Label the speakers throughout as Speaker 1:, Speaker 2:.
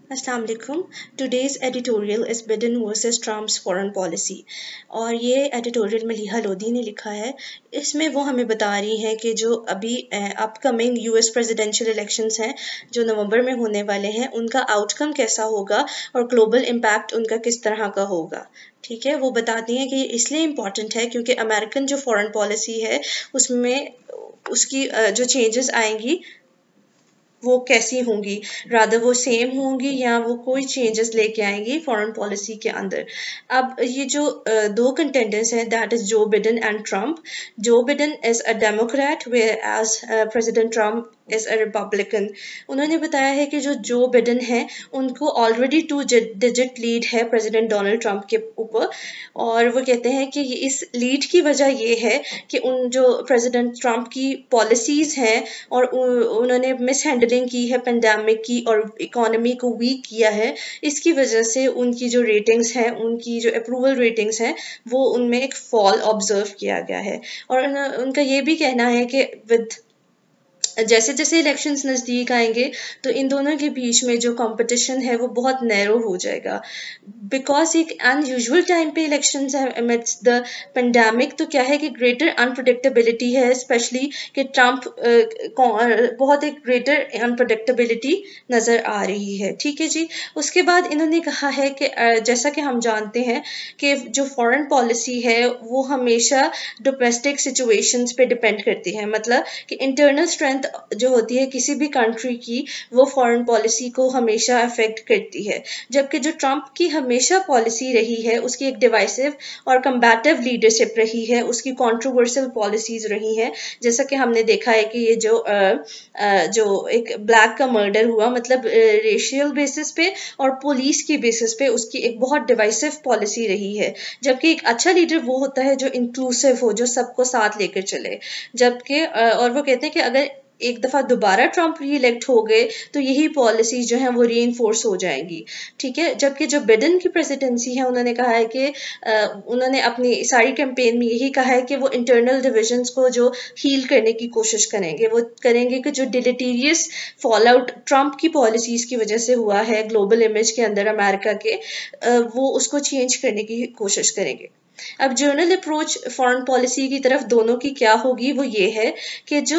Speaker 1: अस्सलाम वालेकुम। Today's editorial is Biden versus Trump's foreign policy और ये एडिटोरियल मलीहा लोधी ने लिखा है। इसमें वो हमें बता रही हैं कि जो अभी अपकमिंग यूएस प्रेसिडेंशियल इलेक्शंस हैं जो नवंबर में होने वाले हैं उनका आउटकम कैसा होगा और ग्लोबल इम्पैक्ट उनका किस तरह का होगा। ठीक है, वो बताती हैं कि ये इसलिए इम्पॉर्टेंट है क्योंकि अमेरिकन जो फॉरेन पॉलिसी है उसमें उसकी जो चेंजेस आएंगी वो कैसी होंगी, रादर वो सेम होंगी या वो कोई चेंजेस लेके आएंगी फॉरेन पॉलिसी के अंदर। अब ये जो दो कंटेंडर्स हैं that is Joe Biden and Trump. Joe Biden is a Democrat whereas President Trump is a Republican. उन्होंने बताया है कि जो बिडेन है उनको ऑलरेडी 2 डिजिट लीड है प्रेसिडेंट डोनाल्ड ट्रम्प के ऊपर, और वो कहते हैं कि इस लीड की वजह ये है कि उन जो प्रेसिडेंट ट्रम्प की पॉलिसीज हैं और उन्होंने मिस हैंडलिंग की है पेंडेमिक की और इकोनॉमी को वीक किया है, इसकी वजह से उनकी जो रेटिंग्स हैं, उनकी जो अप्रूवल रेटिंग्स हैं, वो उनमें एक फॉल ऑब्जर्व किया गया है। और उनका ये भी कहना है कि विद जैसे जैसे इलेक्शंस नज़दीक आएंगे तो इन दोनों के बीच में जो कंपटीशन है वो बहुत नैरो हो जाएगा, बिकॉज एक अनयूजुअल टाइम पे इलेक्शंस है अमिड्स द पेंडेमिक। तो क्या है कि ग्रेटर अनप्रडिक्टेबिलिटी है, स्पेशली कि ट्रम्प बहुत एक ग्रेटर अनप्रडिक्टेबिलिटी नज़र आ रही है। ठीक है जी। उसके बाद इन्होंने कहा है कि जैसा कि हम जानते हैं कि जो फॉरेन पॉलिसी है वो हमेशा डोमेस्टिक सिचुएशंस पे डिपेंड करती है, मतलब कि इंटरनल स्ट्रेंथ जो होती है किसी भी कंट्री की वो फॉरेन पॉलिसी को हमेशा अफेक्ट करती है। जबकि जो ट्रम्प की हमेशा पॉलिसी रही है उसकी एक डिवाइसिव और कम्बैटिव लीडरशिप रही है, उसकी कंट्रोवर्शियल पॉलिसीज रही हैं। जैसा कि हमने देखा है कि ये जो एक ब्लैक का मर्डर हुआ, मतलब रेशियल बेसिस पे और पुलिस की बेसिस पे उसकी एक बहुत डिवाइसिव पॉलिसी रही है। जबकि एक अच्छा लीडर वो होता है जो इंक्लूसिव हो, जो सबको साथ लेकर चले। जबकि और वो कहते हैं कि अगर एक दफ़ा दोबारा ट्रम्प री इलेक्ट हो गए तो यही पॉलिसी जो है वो री इन्फोर्स हो जाएंगी। ठीक है। जबकि जो बिडेन की प्रेसिडेंसी है उन्होंने कहा है कि उन्होंने अपनी सारी कैंपेन में यही कहा है कि वो इंटरनल डिविजन्स को जो हील करने की कोशिश करेंगे, वो करेंगे कि जो डिलिटीरियस फॉल आउट ट्रम्प की पॉलिसीज की वजह से हुआ है ग्लोबल इमेज के अंदर अमेरिका के, वो उसको चेंज करने की कोशिश करेंगे। अब जर्नल अप्रोच फॉरेन पॉलिसी की तरफ दोनों की क्या होगी वो ये है कि जो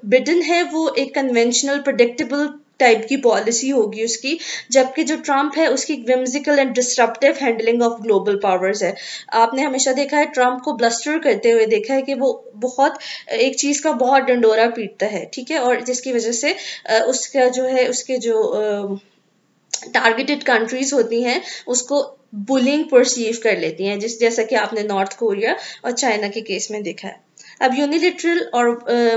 Speaker 1: बिडेन है वो एक कन्वेंशनल प्रेडिक्टेबल टाइप की पॉलिसी होगी उसकी, जबकि जो ट्रम्प है उसकी whimsical and disruptive handling of global powers है। आपने हमेशा देखा है ट्रम्प को ब्लस्टर करते हुए देखा है कि वो बहुत एक चीज का बहुत डंडोरा पीटता है। ठीक है। और जिसकी वजह से उसका जो है उसके जो टारगेटेड कंट्रीज होती हैं उसको बुलिंग परसीव कर लेती हैं, जैसा कि आपने नॉर्थ कोरिया और चाइना के केस में देखा है। अब यूनिलेटरल और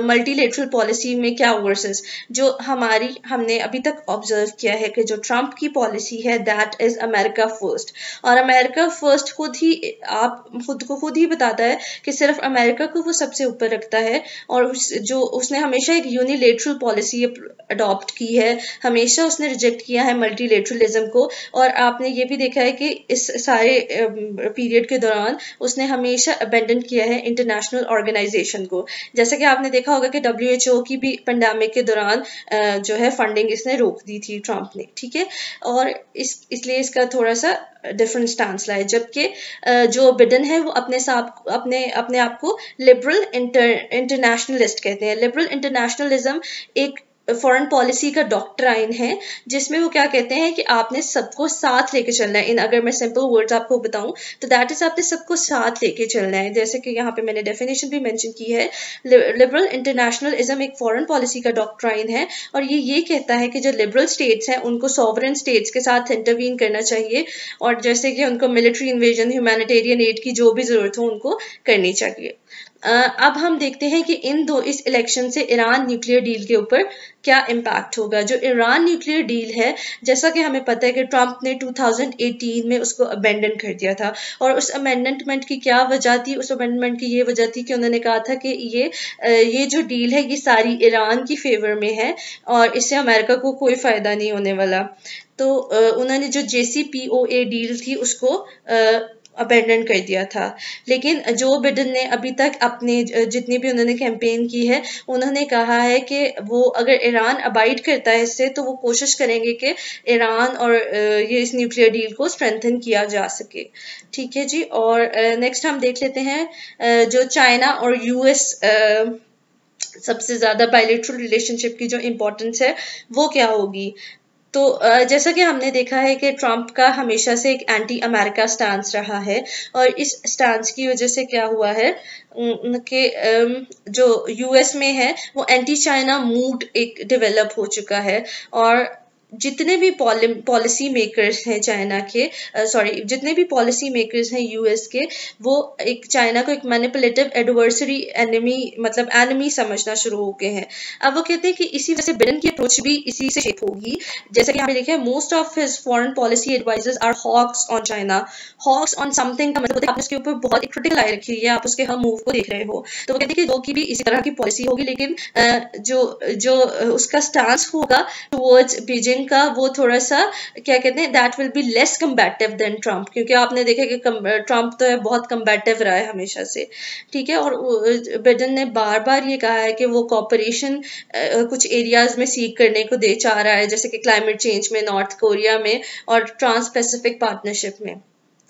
Speaker 1: मल्टीलेटरल पॉलिसी में क्या वर्सेस जो हमने अभी तक ऑब्जर्व किया है कि जो ट्रम्प की पॉलिसी है दैट इज अमेरिका फर्स्ट, और अमेरिका फर्स्ट खुद ही बताता है कि सिर्फ अमेरिका को वो सबसे ऊपर रखता है, और जो उसने हमेशा एक यूनिलेटरल पॉलिसी अडॉप्ट की है, हमेशा उसने रिजेक्ट किया है मल्टीलेटरलिज्म को। और आपने ये भी देखा है कि इस सारे पीरियड के दौरान उसने हमेशा अबेंडन किया है इंटरनेशनल ऑर्गेनाइजेशन को। जैसे कि आपने देखा होगा कि WHO की भी पेंडेमिक के दौरान जो है फंडिंग इसने रोक दी थी ट्रम्प ने। ठीक है। और इसलिए इसका थोड़ा सा डिफरेंट स्टांस लाए। जबकि जो बिडेन है वो अपने आप को लिबरल इंटरनेशनलिस्ट कहते हैं। लिबरल इंटरनेशनलिज्म एक फॉरेन पॉलिसी का डॉक्ट्राइन है जिसमें वो क्या कहते हैं कि आपने सबको साथ लेके चलना है। अगर मैं सिंपल वर्ड्स आपको बताऊं तो दैट इज आपने सबको साथ लेके चलना है। जैसे कि यहाँ पे मैंने डेफिनेशन भी मेंशन की है। लिबरल इंटरनेशनलिज्म एक फॉरेन पॉलिसी का डॉक्ट्राइन है और ये कहता है कि जो लिबरल स्टेट्स हैं उनको सॉवरेन स्टेट्स के साथ इंटरवीन करना चाहिए, और जैसे कि उनको मिलिट्री इन्वेजन, ह्यूमैनिटेरियन एड की जो भी जरूरत हो उनको करनी चाहिए। अब हम देखते हैं कि इस इलेक्शन से ईरान न्यूक्लियर डील के ऊपर क्या इम्पैक्ट होगा। जो ईरान न्यूक्लियर डील है, जैसा कि हमें पता है कि ट्रम्प ने 2018 में उसको अबेंडन कर दिया था, और उस अमेंडमेंट की क्या वजह थी? उस अमेंडमेंट की ये वजह थी कि उन्होंने कहा था कि ये जो डील है ये सारी ईरान की फेवर में है और इससे अमेरिका को कोई फायदा नहीं होने वाला। तो उन्होंने जो JCPOA डील थी उसको अबेंडन कर दिया था। लेकिन जो बिडेन ने अभी तक अपने जितनी भी उन्होंने कैंपेन की है, उन्होंने कहा है कि वो अगर ईरान अबाइड करता है इससे, तो वो कोशिश करेंगे कि ईरान और ये इस न्यूक्लियर डील को स्ट्रेंथन किया जा सके। ठीक है जी। और नेक्स्ट हम देख लेते हैं जो चाइना और यूएस सबसे ज़्यादा बायलैटरल रिलेशनशिप की जो इम्पोर्टेंस है वो क्या होगी। तो जैसा कि हमने देखा है कि ट्रंप का हमेशा से एक एंटी अमेरिका स्टांस रहा है, और इस स्टांस की वजह से क्या हुआ है कि जो यूएस में है वो एंटी चाइना मूड एक डेवलप हो चुका है। और जितने भी पॉलिसी मेकर्स हैं चाइना के, जितने भी पॉलिसी मेकर्स हैं यूएस के, वो एक चाइना को एक मैनिपुलेटिव एडवर्सरी एनिमी मतलब एनिमी समझना शुरू हो गए हैं। अब वो कहते हैं कि इसी वजह से बिडेन की अप्रोच भी इसी से शेप होगी। जैसे कि हमने देखा है most of his foreign policy advisers are hawks on China. Hawks on something का मतलब आपने उसके ऊपर बहुत एक क्रिटिकल आई रखी है, आप उसके हर मूव को देख रहे हो। तो वो कहते हैं कि दो की भी इसी तरह की पॉलिसी होगी, लेकिन जो जो उसका स्टांस होगा टुवर्ड्स बीजिंग का, वो थोड़ा सा क्या कहते हैं that will be less combative than Trump, क्योंकि आपने देखा कि ट्रंप तो है बहुत कम्बैटिव रहा है हमेशा से। ठीक है। और बिडेन ने बार बार ये कहा है कि वो कॉपरेशन कुछ एरियाज में सीख करने को दे चाह रहा है, जैसे कि क्लाइमेट चेंज में, नॉर्थ कोरिया में और ट्रांस पैसिफिक पार्टनरशिप में।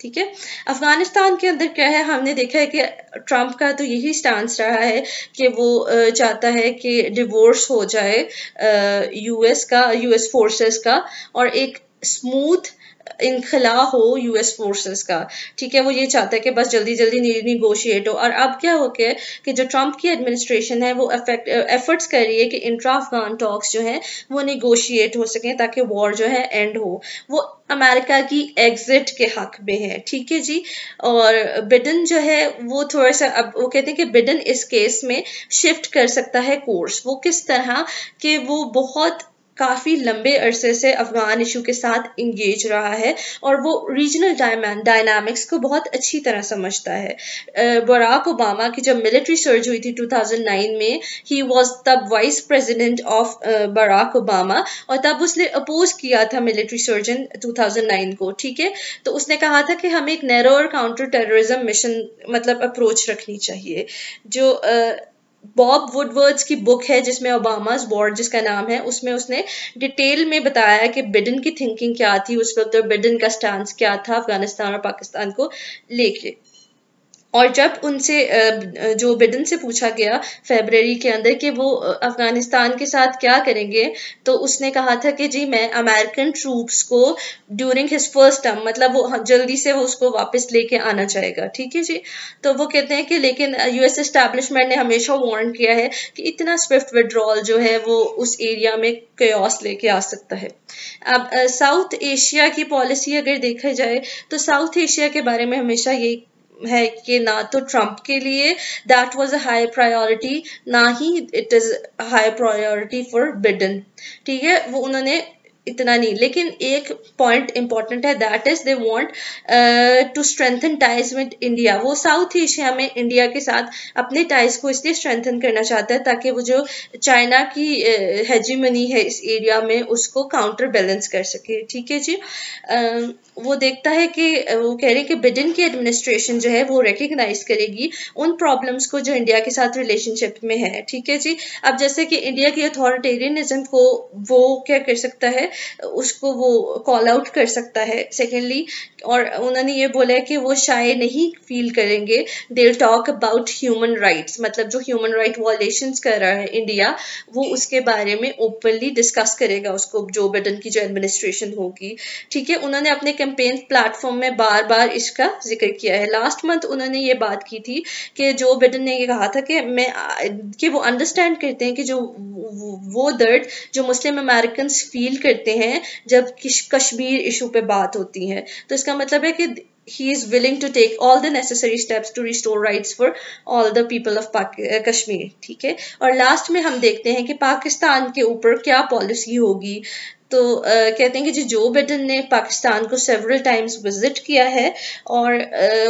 Speaker 1: ठीक है। अफगानिस्तान के अंदर क्या है, हमने देखा है कि ट्रंप का तो यही स्टांस रहा है कि वो चाहता है कि डिवोर्स हो जाए यूएस फोर्सेस का, और एक स्मूथ इनखला हो यूएस फोर्सेस का। ठीक है। वो ये चाहता है कि बस जल्दी जल्दी निगोशिएट हो। और अब क्या हो गया कि जो ट्रंप की एडमिनिस्ट्रेशन है वो एफर्ट्स कर रही है कि इंट्रा अफगान टॉक्स जो है वो निगोशिएट हो सकें, ताकि वॉर जो है एंड हो। वो अमेरिका की एग्जिट के हक में है। ठीक है जी। और बिडेन जो है वो थोड़ा सा, अब वो कहते हैं कि बिडेन इस केस में शिफ्ट कर सकता है कोर्स। वो किस तरह कि वो बहुत काफ़ी लंबे अरसे से अफगान इशू के साथ इंगेज रहा है, और वो रीजनल डायनामिक्स को बहुत अच्छी तरह समझता है। बराक ओबामा की जब मिलिट्री सर्ज हुई थी 2009 में, ही वाज तब vice president of Barack Obama, और तब उसने अपोज किया था मिलिट्री सर्ज इन 2009 को। ठीक है। तो उसने कहा था कि हमें एक नैरोर काउंटर टेररिज्म मिशन मतलब अप्रोच रखनी चाहिए। जो बॉब वुडवर्ड्स की बुक है जिसमें ओबामा's वॉर जिसका नाम है, उसमें उसने डिटेल में बताया कि बिडेन की थिंकिंग क्या थी उस वक्त, और बिडेन का स्टांस क्या था अफगानिस्तान और पाकिस्तान को लेके। और जब उनसे जो बिडेन से पूछा गया फरवरी के अंदर कि वो अफगानिस्तान के साथ क्या करेंगे, तो उसने कहा था कि जी मैं अमेरिकन ट्रूप्स को ड्यूरिंग हिज फर्स्ट टर्म, मतलब वो जल्दी से वो उसको वापस लेके आना चाहेगा। ठीक है जी। तो वो कहते हैं कि लेकिन यूएस एस्टैब्लिशमेंट ने हमेशा वार्न किया है कि इतना स्विफ्ट विड्रॉल जो है वो उस एरिया में केओस लेके आ सकता है। अब साउथ एशिया की पॉलिसी अगर देखा जाए, तो साउथ एशिया के बारे में हमेशा ये है कि ना तो ट्रंप के लिए that was a high priority, ना ही it is high priority for Biden. ठीक है। वो उन्होंने इतना नहीं, लेकिन एक पॉइंट इंपॉर्टेंट है, that is they want to strengthen ties with India. वो साउथ एशिया में इंडिया के साथ अपने टाइज को इसलिए स्ट्रेंथन करना चाहता है ताकि वो जो चाइना की हेजीमनी है इस एरिया में उसको काउंटर बैलेंस कर सके। ठीक है जी। वो देखता है कि वो कह रहे हैं कि बिडेन की एडमिनिस्ट्रेशन जो है वो रिकग्नाइज करेगी उन प्रॉब्लम्स को जो इंडिया के साथ रिलेशनशिप में है। ठीक है जी। अब जैसे कि इंडिया की अथॉरिटेरियनिज्म को वो क्या कर सकता है, उसको वो कॉल आउट कर सकता है। सेकेंडली, और उन्होंने ये बोला है कि वो शायद नहीं फील करेंगे, they will talk about human rights, मतलब जो ह्यूमन राइट वॉयलेशंस कर रहा है इंडिया, वो उसके बारे में ओपनली डिस्कस करेगा उसको जो बिडेन की जो एडमिनिस्ट्रेशन होगी। ठीक है। उन्होंने अपने कैंपेन प्लेटफॉर्म में बार बार इसका जिक्र किया है। लास्ट मंथ उन्होंने ये बात की थी कि जो बिडेन ने ये कहा था कि वो अंडरस्टैंड करते हैं कि जो वो दर्द जो मुस्लिम अमेरिकन फील करते हैं जब कश्मीर इशू पे बात होती है, तो इसका मतलब है कि he is willing to take all the necessary steps to restore rights for all the people of Kashmir। ठीक है। और लास्ट में हम देखते हैं कि पाकिस्तान के ऊपर क्या पॉलिसी होगी। तो कहते हैं कि जो बिडेन ने पाकिस्तान को सेवरल टाइम्स विजिट किया है, और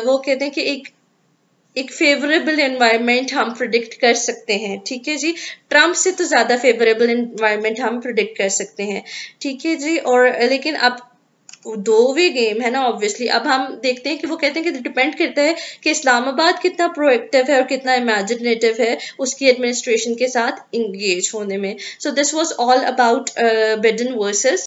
Speaker 1: वो कहते हैं कि एक फेवरेबल एनवायरनमेंट हम प्रिडिक्ट कर सकते हैं। ठीक है जी। ट्रंप से तो ज़्यादा फेवरेबल एनवायरनमेंट हम प्रिडिक्ट कर सकते हैं। ठीक है जी। और लेकिन अब दो वे गेम है ना ऑब्वियसली। अब हम देखते हैं कि वो कहते हैं कि डिपेंड करता है कि इस्लामाबाद कितना प्रोएक्टिव है और कितना इमेजिनेटिव है उसकी एडमिनिस्ट्रेशन के साथ इंगेज होने में। So this was all about Biden versus